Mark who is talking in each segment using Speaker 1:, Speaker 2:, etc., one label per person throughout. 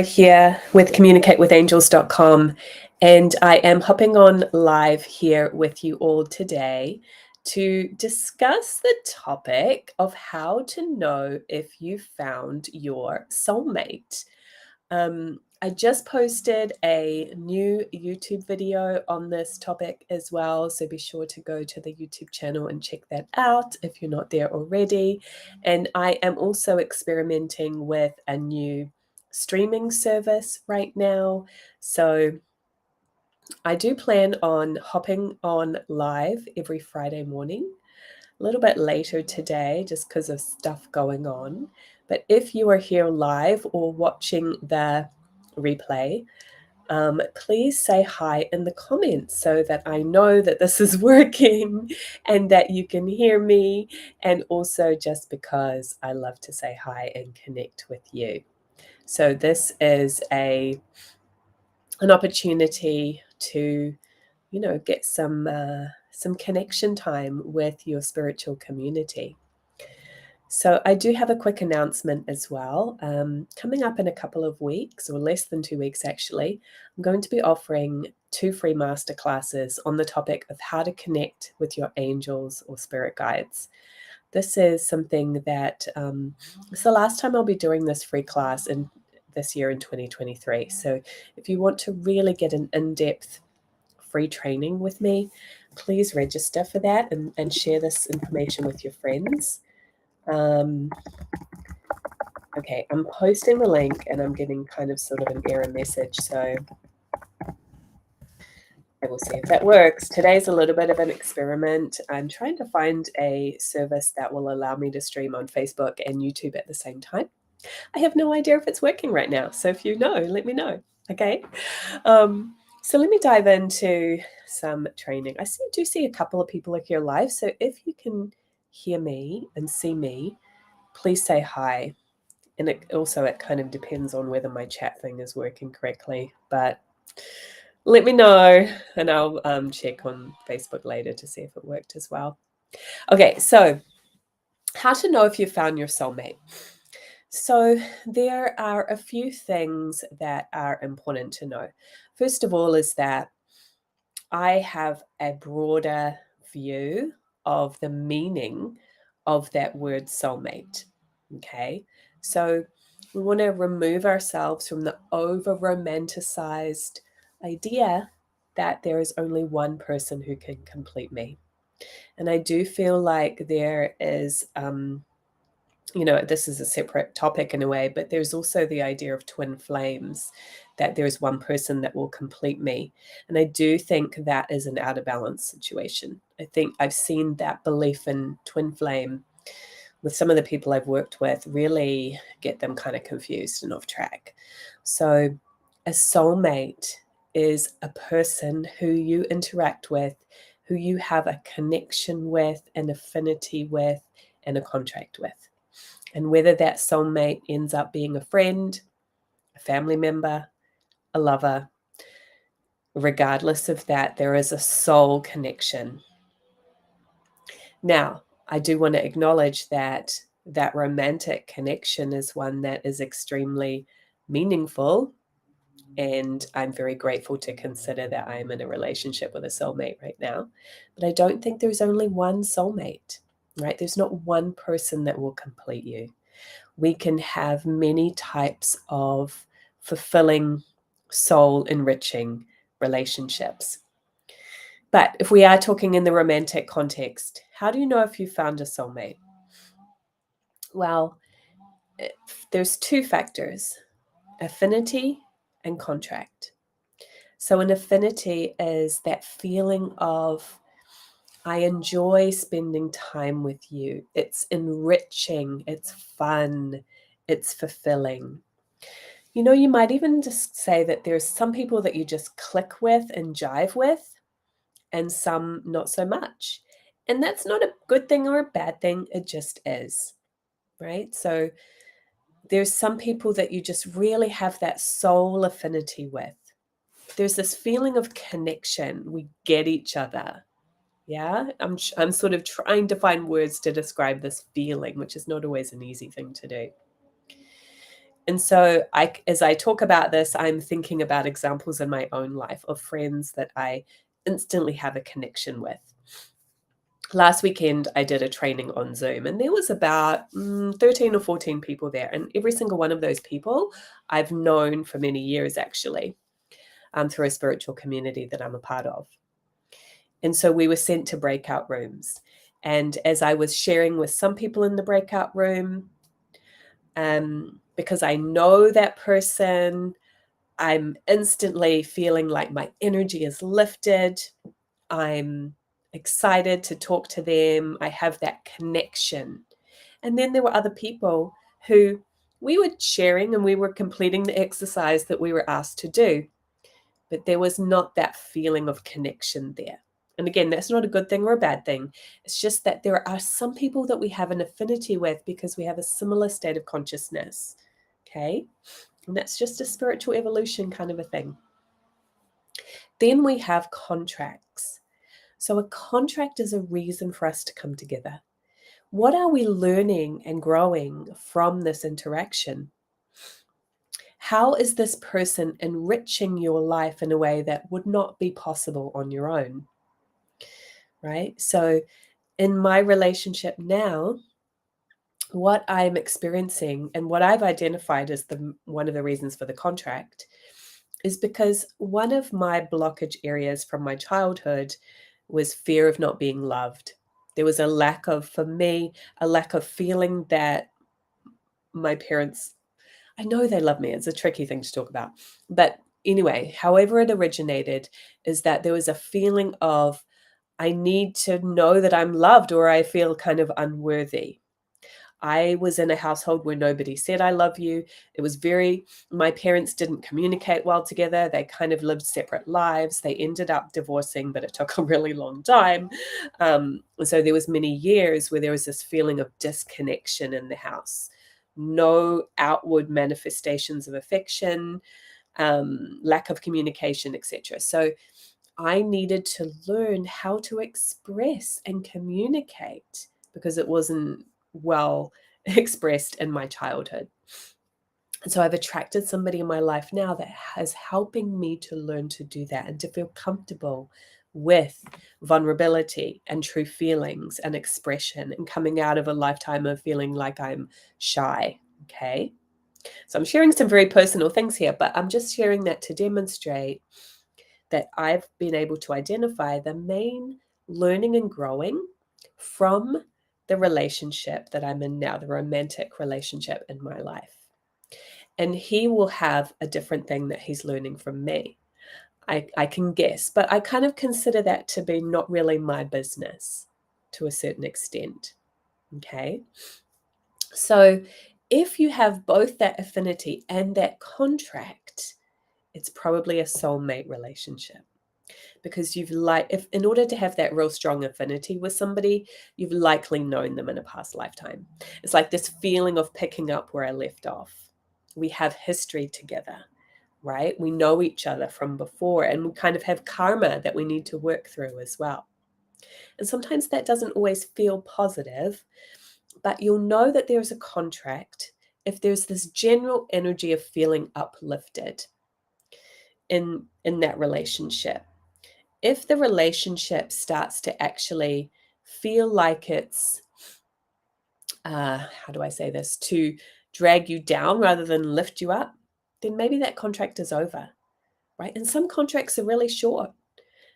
Speaker 1: Here with communicatewithangels.com, and I am hopping on live here with you all today to discuss the topic of how to know if you found your soulmate. I just posted a new YouTube video on this topic as well, so be sure to go to the YouTube channel and check that out if you're not there already. And I am also experimenting with a new streaming service right now. So I do plan on hopping on live every Friday morning, a little bit later today just because of stuff going on. But if you are here live or watching the replay, please say hi in the comments so that I know that this is working and that you can hear me, and also just because I love to say hi and connect with you. So this is an opportunity to, get some connection time with your spiritual community. So I do have a quick announcement as well. Coming up in a couple of weeks, or less than 2 weeks actually, I'm going to be offering 2 free masterclasses on the topic of how to connect with your angels or spirit guides. This is something that it's the last time I'll be doing this free class in this year in 2023. So if you want to really get an in-depth free training with me, please register for that and share this information with your friends. Okay, I'm posting the link and I'm getting kind of sort of an error message, so I will see if that works. Today's a little bit of an experiment. I'm trying to find a service that will allow me to stream on Facebook and YouTube at the same time. I have no idea if it's working right now, so if you know, let me know, okay? So let me dive into some training. I do see a couple of people are here live, so if you can hear me and see me, please say hi. And it kind of depends on whether my chat thing is working correctly, but let me know and I'll check on Facebook later to see if it worked as well. Okay, so how to know if you found your soulmate. So there are a few things that are important to know. First of all is that I have a broader view of the meaning of that word soulmate. Okay, so we want to remove ourselves from the over-romanticized idea that there is only one person who can complete me. And I do feel like there is, this is a separate topic in a way, but there's also the idea of twin flames, that there's one person that will complete me. And I do think that is an out of balance situation. I think I've seen that belief in twin flame with some of the people I've worked with really get them kind of confused and off track. So a soulmate is a person who you interact with, who you have a connection with, an affinity with, and a contract with. And whether that soulmate ends up being a friend, a family member, a lover, regardless of that, there is a soul connection. Now, I do want to acknowledge that romantic connection is one that is extremely meaningful. And I'm very grateful to consider that I am in a relationship with a soulmate right now. But I don't think there's only one soulmate, right? There's not one person that will complete you. We can have many types of fulfilling, soul enriching relationships. But if we are talking in the romantic context, how do you know if you found a soulmate? Well, there's 2 factors, affinity and contract. So an affinity is that feeling of, I enjoy spending time with you. It's enriching, it's fun, it's fulfilling. You might even just say that there's some people that you just click with and jive with, and some not so much. And that's not a good thing or a bad thing. It just is, right? So there's some people that you just really have that soul affinity with. There's this feeling of connection. We get each other. Yeah, I'm sort of trying to find words to describe this feeling, which is not always an easy thing to do. And so as I talk about this, I'm thinking about examples in my own life of friends that I instantly have a connection with. Last weekend, I did a training on Zoom, and there was about 13 or 14 people there. And every single one of those people I've known for many years, actually, through a spiritual community that I'm a part of. And so we were sent to breakout rooms. And as I was sharing with some people in the breakout room, because I know that person, I'm instantly feeling like my energy is lifted. I'm excited to talk to them. I have that connection. And then there were other people who we were sharing and we were completing the exercise that we were asked to do, but there was not that feeling of connection there. And again, that's not a good thing or a bad thing. It's just that there are some people that we have an affinity with because we have a similar state of consciousness. Okay. And that's just a spiritual evolution kind of a thing. Then we have contracts. So a contract is a reason for us to come together. What are we learning and growing from this interaction? How is this person enriching your life in a way that would not be possible on your own? Right? So in my relationship now, what I'm experiencing and what I've identified as one of the reasons for the contract is because one of my blockage areas from my childhood was fear of not being loved. There was a lack of, for me, a lack of feeling that my parents, I know they love me. It's a tricky thing to talk about. But anyway, however it originated is that there was a feeling of, I need to know that I'm loved or I feel kind of unworthy. I was in a household where nobody said, I love you. It was my parents didn't communicate well together. They kind of lived separate lives. They ended up divorcing, but it took a really long time. So there was many years where there was this feeling of disconnection in the house. No outward manifestations of affection, lack of communication, etc. So I needed to learn how to express and communicate because it wasn't well expressed in my childhood. And so I've attracted somebody in my life now that is helping me to learn to do that and to feel comfortable with vulnerability and true feelings and expression and coming out of a lifetime of feeling like I'm shy. Okay. So I'm sharing some very personal things here, but I'm just sharing that to demonstrate that I've been able to identify the main learning and growing from the relationship that I'm in now, the romantic relationship in my life. And he will have a different thing that he's learning from me. I can guess, but I kind of consider that to be not really my business to a certain extent. Okay. So if you have both that affinity and that contract, it's probably a soulmate relationship. Because if in order to have that real strong affinity with somebody, you've likely known them in a past lifetime. It's like this feeling of picking up where I left off. We have history together, right? We know each other from before, and we kind of have karma that we need to work through as well. And sometimes that doesn't always feel positive, but you'll know that there's a contract if there's this general energy of feeling uplifted in that relationship. If the relationship starts to actually feel like it's, how do I say this, to drag you down rather than lift you up, then maybe that contract is over, right? And some contracts are really short.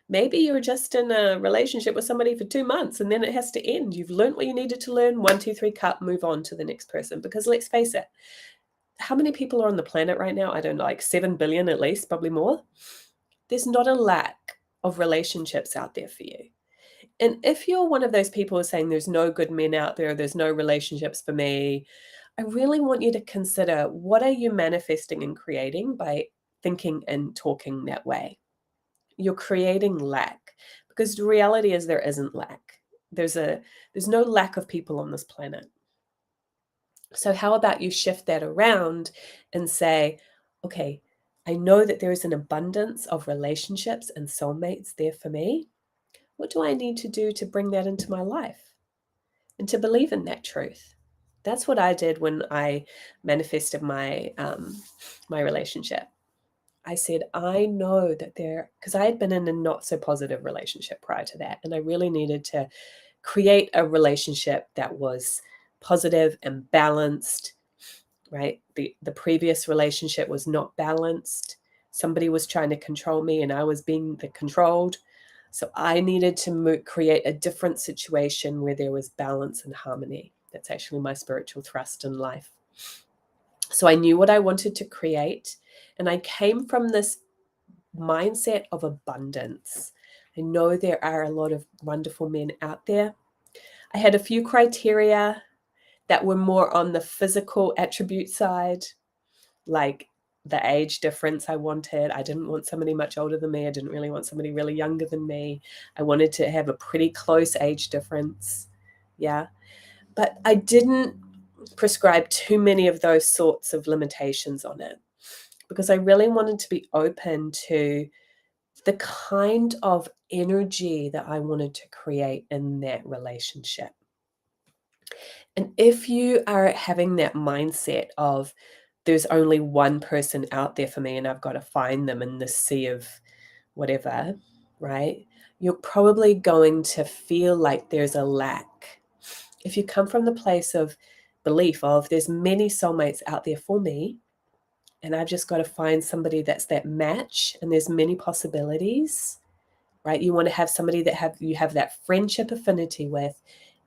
Speaker 1: Maybe you're just in a relationship with somebody for 2 months and then it has to end. You've learned what you needed to learn. 1, 2, 3, cut, move on to the next person. Because let's face it, how many people are on the planet right now? I don't know, like 7 billion at least, probably more. There's not a lack of relationships out there for you. And if you're one of those people who are saying there's no good men out there, there's no relationships for me, I really want you to consider, what are you manifesting and creating by thinking and talking that way? You're creating lack, because the reality is there isn't lack. There's no lack of people on this planet. So how about you shift that around and say, okay, I know that there is an abundance of relationships and soulmates there for me. What do I need to do to bring that into my life and to believe in that truth? That's what I did when I manifested my my relationship. I said, I know that because I had been in a not so positive relationship prior to that, and I really needed to create a relationship that was positive and balanced, right? The previous relationship was not balanced. Somebody was trying to control me, and I was being the controlled. So I needed to create a different situation where there was balance and harmony. That's actually my spiritual thrust in life. So I knew what I wanted to create, and I came from this mindset of abundance. I know there are a lot of wonderful men out there. I had a few criteria that were more on the physical attribute side, like the age difference I wanted. I didn't want somebody much older than me. I didn't really want somebody really younger than me. I wanted to have a pretty close age difference. Yeah. But I didn't prescribe too many of those sorts of limitations on it because I really wanted to be open to the kind of energy that I wanted to create in that relationship. And if you are having that mindset of there's only one person out there for me and I've got to find them in this sea of whatever, right? You're probably going to feel like there's a lack. If you come from the place of belief of there's many soulmates out there for me, and I've just got to find somebody that's that match, and there's many possibilities, right? You want to have somebody that you have that friendship affinity with,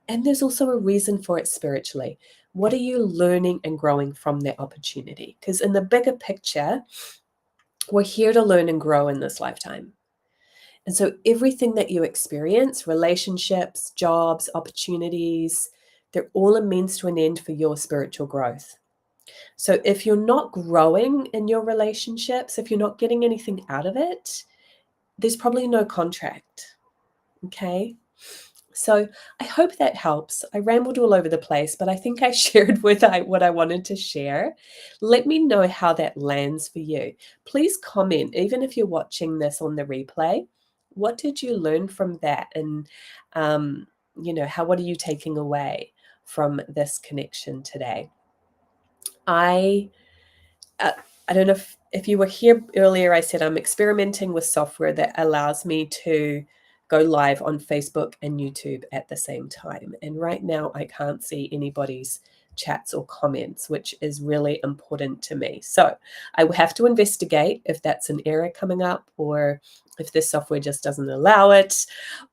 Speaker 1: and there's also a reason for it spiritually. What are you learning and growing from that opportunity? Because in the bigger picture, we're here to learn and grow in this lifetime. And so everything that you experience, relationships, jobs, opportunities, they're all a means to an end for your spiritual growth. So if you're not growing in your relationships, if you're not getting anything out of it, there's probably no contract. Okay. So I hope that helps. I rambled all over the place, but I think I shared what I wanted to share. Let me know how that lands for you. Please comment, even if you're watching this on the replay. What did you learn from that? And, what are you taking away from this connection today? I don't know if you were here earlier, I said I'm experimenting with software that allows me to go live on Facebook and YouTube at the same time. And right now I can't see anybody's chats or comments, which is really important to me. So I will have to investigate if that's an error coming up or if this software just doesn't allow it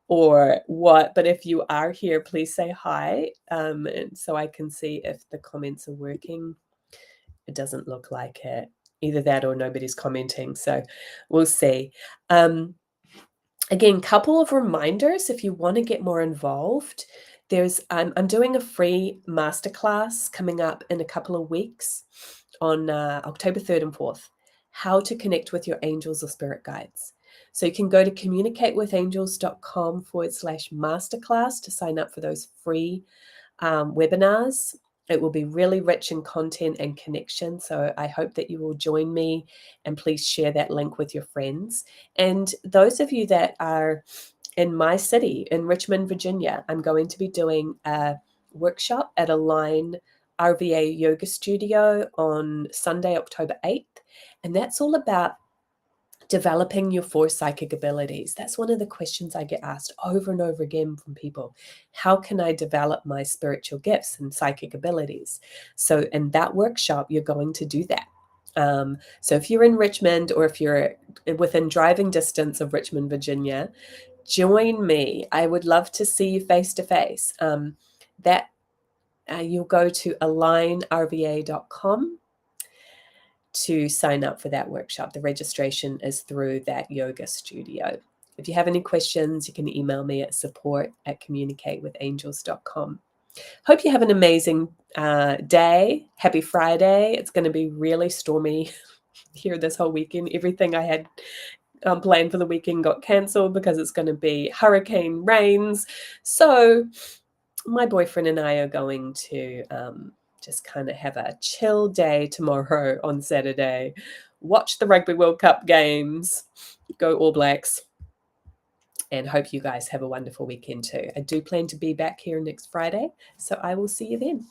Speaker 1: or what. But if you are here, please say hi, and so I can see if the comments are working. It doesn't look like it. Either that or nobody's commenting. So we'll see. Again, couple of reminders if you want to get more involved. I'm doing a free masterclass coming up in a couple of weeks on October 3rd and 4th. How to connect with your angels or spirit guides. So you can go to communicatewithangels.com/masterclass to sign up for those free webinars. It will be really rich in content and connection. So I hope that you will join me, and please share that link with your friends. And those of you that are in my city, in Richmond, Virginia, I'm going to be doing a workshop at Align RVA Yoga Studio on Sunday, October 8th. And that's all about developing your 4 psychic abilities. That's one of the questions I get asked over and over again from people. How can I develop my spiritual gifts and psychic abilities? So in that workshop, you're going to do that. So if you're in Richmond or if you're within driving distance of Richmond, Virginia, join me. I would love to see you face to face. You'll go to alignrva.com to sign up for that workshop. The registration is through that yoga studio. If you have any questions, you can email me at support@communicatewithangels.com. Hope you have an amazing day. Happy Friday. It's going to be really stormy here this whole weekend. Everything I had planned for the weekend got cancelled because it's going to be hurricane rains. So my boyfriend and I are going to just kind of have a chill day tomorrow on Saturday, watch the Rugby World Cup games, go All Blacks, and hope you guys have a wonderful weekend too. I do plan to be back here next Friday, so I will see you then.